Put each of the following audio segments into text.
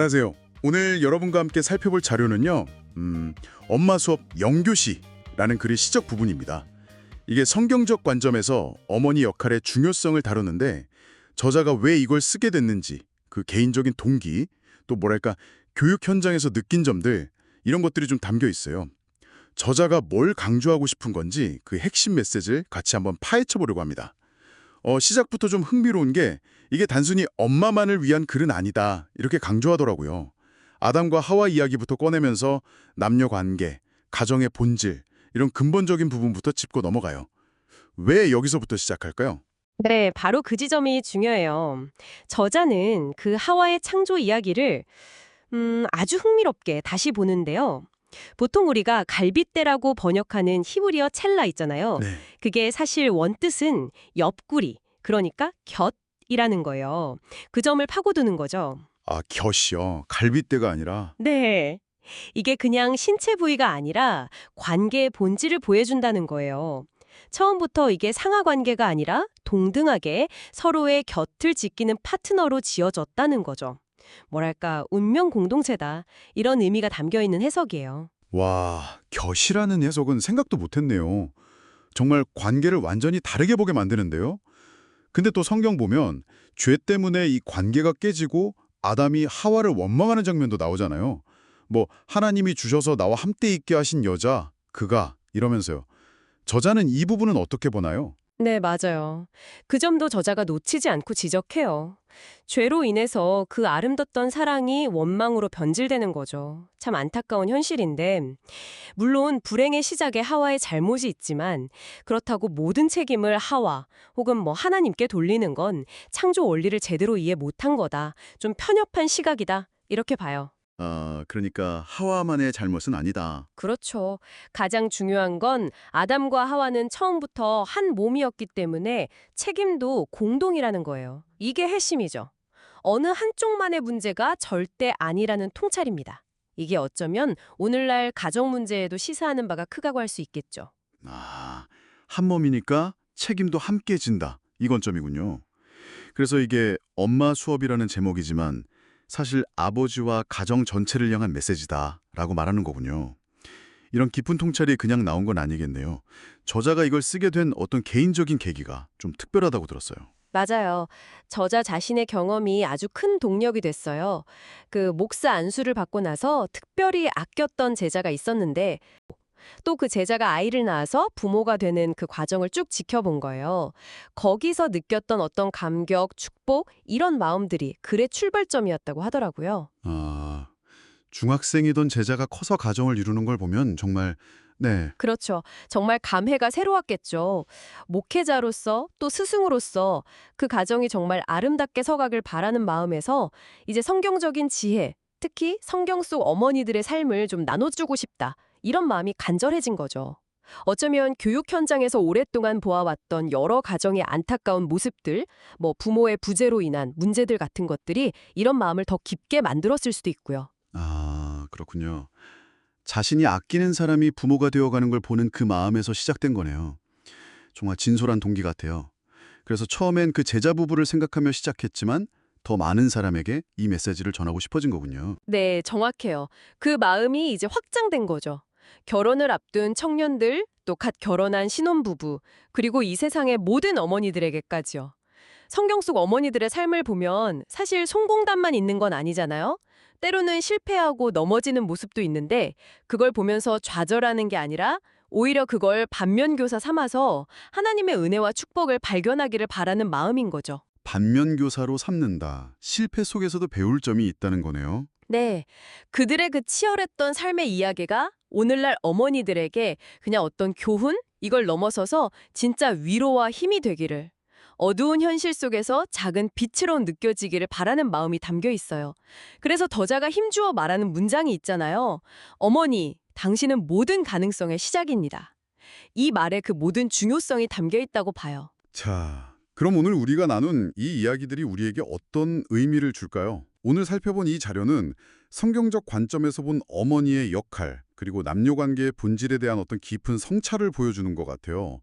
안녕하세요. 오늘 여러분과 함께 살펴볼 자료는요. 엄마 수업 영교시라는 글의 시적 부분입니다. 이게 성경적 관점에서 어머니 역할의 중요성을 다루는데 저자가 왜 이걸 쓰게 됐는지, 그 개인적인 동기, 또 뭐랄까 교육 현장에서 느낀 점들, 이런 것들이 좀 담겨 있어요. 저자가 뭘 강조하고 싶은 건지 그 핵심 메시지를 같이 한번 파헤쳐 보려고 합니다. 시작부터 좀 흥미로운 게 이게 단순히 엄마만을 위한 글은 아니다, 이렇게 강조하더라고요. 아담과 하와 이야기부터 꺼내면서 남녀 관계, 가정의 본질, 이런 근본적인 부분부터 짚고 넘어가요. 왜 여기서부터 시작할까요? 네, 바로 그 지점이 중요해요. 저자는 그 하와의 창조 이야기를 아주 흥미롭게 다시 보는데요. 보통 우리가 갈빗대라고 번역하는 히브리어 첼라 있잖아요. 네. 그게 사실 원뜻은 옆구리, 그러니까 곁이라는 거예요. 그 점을 파고드는 거죠. 아, 곁이요. 갈빗대가 아니라. 네. 이게 그냥 신체 부위가 아니라 관계의 본질을 보여준다는 거예요. 처음부터 이게 상하 관계가 아니라 동등하게 서로의 곁을 지키는 파트너로 지어졌다는 거죠. 뭐랄까, 운명 공동체다. 이런 의미가 담겨 있는 해석이에요. 와, 곁이라는 해석은 생각도 못했네요. 정말 관계를 완전히 다르게 보게 만드는데요. 근데 또 성경 보면 죄 때문에 이 관계가 깨지고 아담이 하와를 원망하는 장면도 나오잖아요. 뭐 하나님이 주셔서 나와 함께 있게 하신 여자, 그가 이러면서요. 저자는 이 부분은 어떻게 보나요? 네, 맞아요. 그 점도 저자가 놓치지 않고 지적해요. 죄로 인해서 그 아름답던 사랑이 원망으로 변질되는 거죠. 참 안타까운 현실인데, 물론 불행의 시작에 하와의 잘못이 있지만 그렇다고 모든 책임을 하와 혹은 하나님께 돌리는 건 창조 원리를 제대로 이해 못한 거다. 좀 편협한 시각이다. 이렇게 봐요. 그러니까 하와만의 잘못은 아니다. 그렇죠. 가장 중요한 건 아담과 하와는 처음부터 한 몸이었기 때문에 책임도 공동이라는 거예요. 이게 핵심이죠. 어느 한쪽만의 문제가 절대 아니라는 통찰입니다. 이게 어쩌면 오늘날 가정 문제에도 시사하는 바가 크다고 할 수 있겠죠. 아, 한 몸이니까 책임도 함께 진다. 이건 점이군요. 그래서 이게 엄마 수업이라는 제목이지만 사실 아버지와 가정 전체를 향한 메시지다라고 말하는 거군요. 이런 깊은 통찰이 그냥 나온 건 아니겠네요. 저자가 이걸 쓰게 된 어떤 개인적인 계기가 좀 특별하다고 들었어요. 맞아요. 저자 자신의 경험이 아주 큰 동력이 됐어요. 그 목사 안수를 받고 나서 특별히 아꼈던 제자가 있었는데 또 그 제자가 아이를 낳아서 부모가 되는 그 과정을 쭉 지켜본 거예요. 거기서 느꼈던 어떤 감격, 축복 이런 마음들이 글의 출발점이었다고 하더라고요. 아, 중학생이던 제자가 커서 가정을 이루는 걸 보면 정말 네. 그렇죠. 정말 감회가 새로웠겠죠. 목회자로서 또 스승으로서 그 가정이 정말 아름답게 서가길 바라는 마음에서 이제 성경적인 지혜, 특히 성경 속 어머니들의 삶을 좀 나눠주고 싶다. 이런 마음이 간절해진 거죠. 어쩌면 교육 현장에서 오랫동안 보아왔던 여러 가정의 안타까운 모습들, 부모의 부재로 인한 문제들 같은 것들이 이런 마음을 더 깊게 만들었을 수도 있고요. 아, 그렇군요. 자신이 아끼는 사람이 부모가 되어가는 걸 보는 그 마음에서 시작된 거네요. 정말 진솔한 동기 같아요. 그래서 처음엔 그 제자 부부를 생각하며 시작했지만 더 많은 사람에게 이 메시지를 전하고 싶어진 거군요. 네, 정확해요. 그 마음이 이제 확장된 거죠. 결혼을 앞둔 청년들, 또 갓 결혼한 신혼부부, 그리고 이 세상의 모든 어머니들에게까지요. 성경 속 어머니들의 삶을 보면 사실 성공담만 있는 건 아니잖아요. 때로는 실패하고 넘어지는 모습도 있는데 그걸 보면서 좌절하는 게 아니라 오히려 그걸 반면교사 삼아서 하나님의 은혜와 축복을 발견하기를 바라는 마음인 거죠. 반면교사로 삼는다. 실패 속에서도 배울 점이 있다는 거네요. 네, 그들의 그 치열했던 삶의 이야기가 오늘날 어머니들에게 그냥 어떤 교훈? 이걸 넘어서서 진짜 위로와 힘이 되기를, 어두운 현실 속에서 작은 빛으로 느껴지기를 바라는 마음이 담겨 있어요. 그래서 저자가 힘주어 말하는 문장이 있잖아요. 어머니, 당신은 모든 가능성의 시작입니다. 이 말에 그 모든 중요성이 담겨 있다고 봐요. 자, 그럼 오늘 우리가 나눈 이 이야기들이 우리에게 어떤 의미를 줄까요? 오늘 살펴본 이 자료는 성경적 관점에서 본 어머니의 역할, 그리고 남녀관계의 본질에 대한 어떤 깊은 성찰을 보여주는 것 같아요.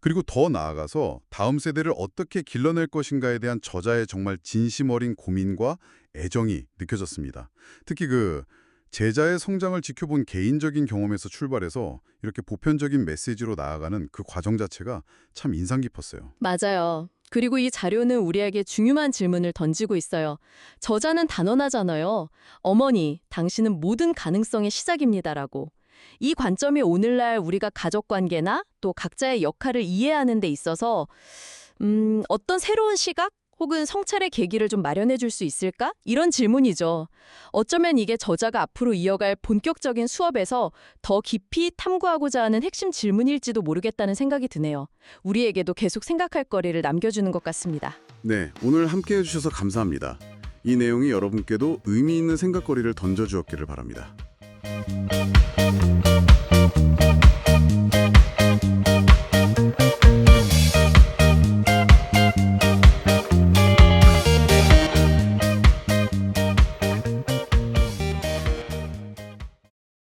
그리고 더 나아가서 다음 세대를 어떻게 길러낼 것인가에 대한 저자의 정말 진심 어린 고민과 애정이 느껴졌습니다. 특히 그 제자의 성장을 지켜본 개인적인 경험에서 출발해서 이렇게 보편적인 메시지로 나아가는 그 과정 자체가 참 인상 깊었어요. 맞아요. 그리고 이 자료는 우리에게 중요한 질문을 던지고 있어요. 저자는 단언하잖아요. 어머니, 당신은 모든 가능성의 시작입니다라고. 이 관점이 오늘날 우리가 가족관계나 또 각자의 역할을 이해하는 데 있어서 어떤 새로운 시각 혹은 성찰의 계기를 좀 마련해 줄 수 있을까? 이런 질문이죠. 어쩌면 이게 저자가 앞으로 이어갈 본격적인 수업에서 더 깊이 탐구하고자 하는 핵심 질문일지도 모르겠다는 생각이 드네요. 우리에게도 계속 생각할 거리를 남겨주는 것 같습니다. 네, 오늘 함께 해주셔서 감사합니다. 이 내용이 여러분께도 의미 있는 생각거리를 던져주었기를 바랍니다.